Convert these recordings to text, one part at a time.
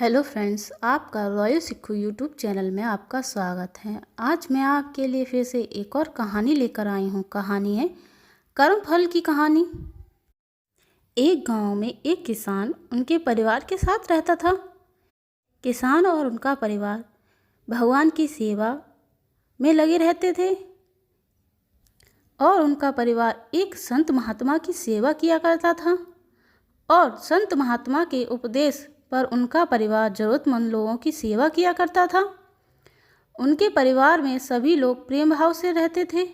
Hello friends, आपका royal सिक्खू YouTube channel में आपका स्वागत है। आज मैं आपके लिए फिर से एक और कहानी लेकर आई हूँ। कहानी है कर्म फल की कहानी। एक गांव में एक किसान उनके परिवार के साथ रहता था। किसान और उनका परिवार भगवान की सेवा में लगे रहते थे और उनका परिवार एक संत महात्मा की सेवा किया करता था। और संत महात्मा के उपदेश पर उनका परिवार ज़रूरतमंद लोगों की सेवा किया करता था। उनके परिवार में सभी लोग प्रेम भाव से रहते थे,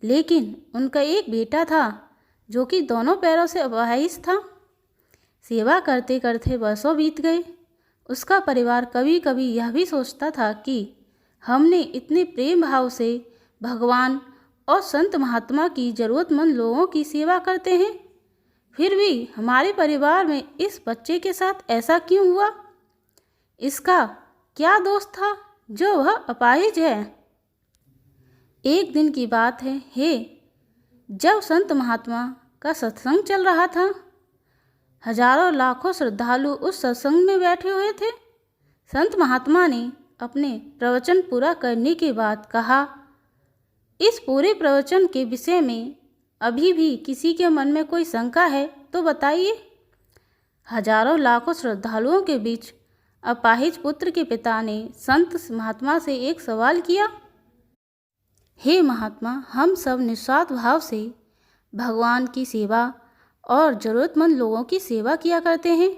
लेकिन उनका एक बेटा था जो कि दोनों पैरों से अपाहिज था। सेवा करते करते वर्षों बीत गए। उसका परिवार कभी कभी यह भी सोचता था कि हमने इतने प्रेम भाव से भगवान और संत महात्मा की ज़रूरतमंद लोगों की सेवा करते हैं, फिर भी हमारे परिवार में इस बच्चे के साथ ऐसा क्यों हुआ? इसका क्या दोष था जो वह अपाहिज है? एक दिन की बात है जब संत महात्मा का सत्संग चल रहा था। हजारों लाखों श्रद्धालु उस सत्संग में बैठे हुए थे। संत महात्मा ने अपने प्रवचन पूरा करने के बाद कहा, इस पूरे प्रवचन के विषय में अभी भी किसी के मन में कोई शंका है तो बताइए। हजारों लाखों श्रद्धालुओं के बीच अपाहिज पुत्र के पिता ने संत महात्मा से एक सवाल किया, हे महात्मा, हम सब निस्वार्थ भाव से भगवान की सेवा और ज़रूरतमंद लोगों की सेवा किया करते हैं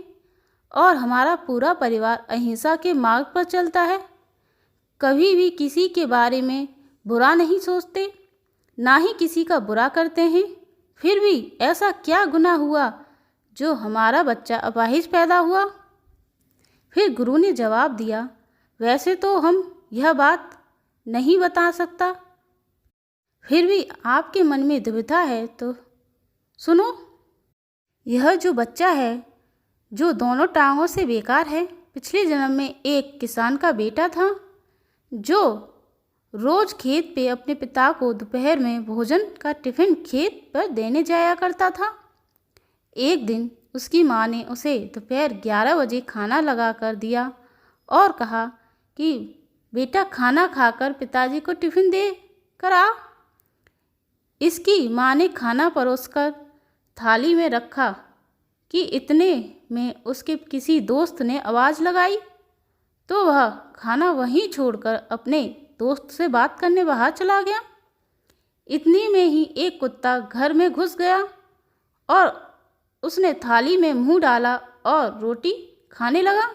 और हमारा पूरा परिवार अहिंसा के मार्ग पर चलता है। कभी भी किसी के बारे में बुरा नहीं सोचते, ना ही किसी का बुरा करते हैं। फिर भी ऐसा क्या गुनाह हुआ जो हमारा बच्चा अपाहिज पैदा हुआ? फिर गुरु ने जवाब दिया, वैसे तो हम यह बात नहीं बता सकता, फिर भी आपके मन में दुविधा है तो सुनो। यह जो बच्चा है जो दोनों टांगों से बेकार है, पिछले जन्म में एक किसान का बेटा था जो रोज खेत पे अपने पिता को दोपहर में भोजन का टिफिन खेत पर देने जाया करता था। एक दिन उसकी माँ ने उसे दोपहर 11 बजे खाना लगा कर दिया और कहा कि बेटा खाना खाकर पिताजी को टिफिन दे कर आ। इसकी माँ ने खाना परोसकर थाली में रखा कि इतने में उसके किसी दोस्त ने आवाज़ लगाई तो वह खाना वहीं छोड़कर अपने दोस्त से बात करने बाहर चला गया। इतने में ही एक कुत्ता घर में घुस गया और उसने थाली में मुंह डाला और रोटी खाने लगा।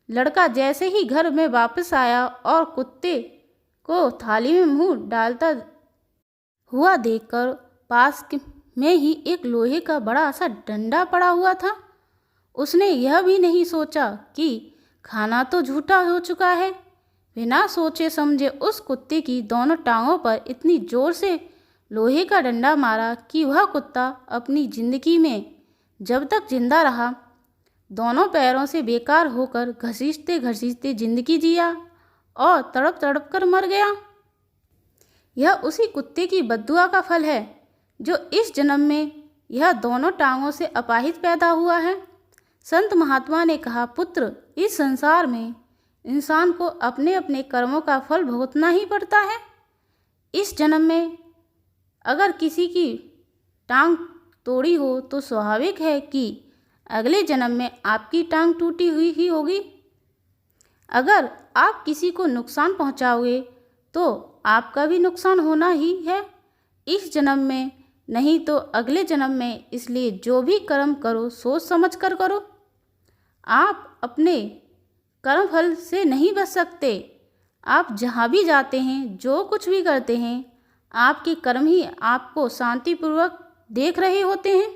लड़का जैसे ही घर में वापस आया और कुत्ते को थाली में मुंह डालता हुआ देखकर पास में ही एक लोहे का बड़ा सा डंडा पड़ा हुआ था। उसने यह भी नहीं सोचा कि खाना तो झूठा हो चुका है। बिना सोचे समझे उस कुत्ते की दोनों टांगों पर इतनी जोर से लोहे का डंडा मारा कि वह कुत्ता अपनी जिंदगी में जब तक जिंदा रहा दोनों पैरों से बेकार होकर घसीटते घसीटते जिंदगी जिया और तड़प तड़प कर मर गया। यह उसी कुत्ते की बद्दुआ का फल है जो इस जन्म में यह दोनों टांगों से अपाहिज पैदा हुआ है। संत महात्मा ने कहा, पुत्र, इस संसार में इंसान को अपने अपने कर्मों का फल भुगतना ही पड़ता है। इस जन्म में अगर किसी की टांग तोड़ी हो तो स्वाभाविक है कि अगले जन्म में आपकी टांग टूटी हुई ही होगी। अगर आप किसी को नुकसान पहुंचाओगे तो आपका भी नुकसान होना ही है, इस जन्म में नहीं तो अगले जन्म में। इसलिए जो भी कर्म करो सोच समझ कर करो। आप अपने कर्म फल से नहीं बच सकते। आप जहाँ भी जाते हैं, जो कुछ भी करते हैं, आपके कर्म ही आपको शांतिपूर्वक देख रहे होते हैं।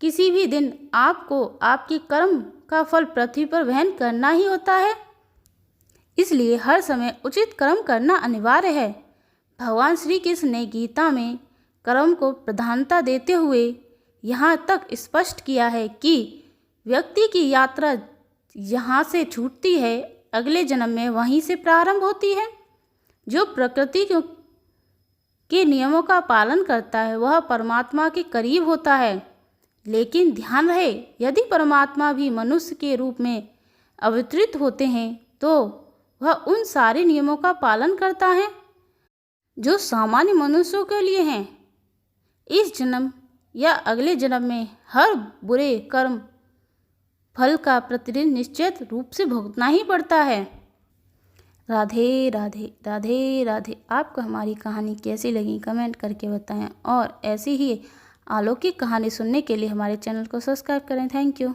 किसी भी दिन आपको आपके कर्म का फल पृथ्वी पर वहन करना ही होता है। इसलिए हर समय उचित कर्म करना अनिवार्य है। भगवान श्री कृष्ण ने गीता में कर्म को प्रधानता देते हुए यहाँ तक स्पष्ट किया है कि व्यक्ति की यात्रा यहाँ से छूटती है, अगले जन्म में वहीं से प्रारंभ होती है। जो प्रकृति के नियमों का पालन करता है वह परमात्मा के करीब होता है। लेकिन ध्यान रहे, यदि परमात्मा भी मनुष्य के रूप में अवतरित होते हैं तो वह उन सारे नियमों का पालन करता है जो सामान्य मनुष्यों के लिए हैं। इस जन्म या अगले जन्म में हर बुरे कर्म फल का प्रतिदिन निश्चित रूप से भुगतना ही पड़ता है। राधे राधे राधे राधे। आपको हमारी कहानी कैसी लगी कमेंट करके बताएं और ऐसी ही अलौकिक कहानी सुनने के लिए हमारे चैनल को सब्सक्राइब करें। Thank you.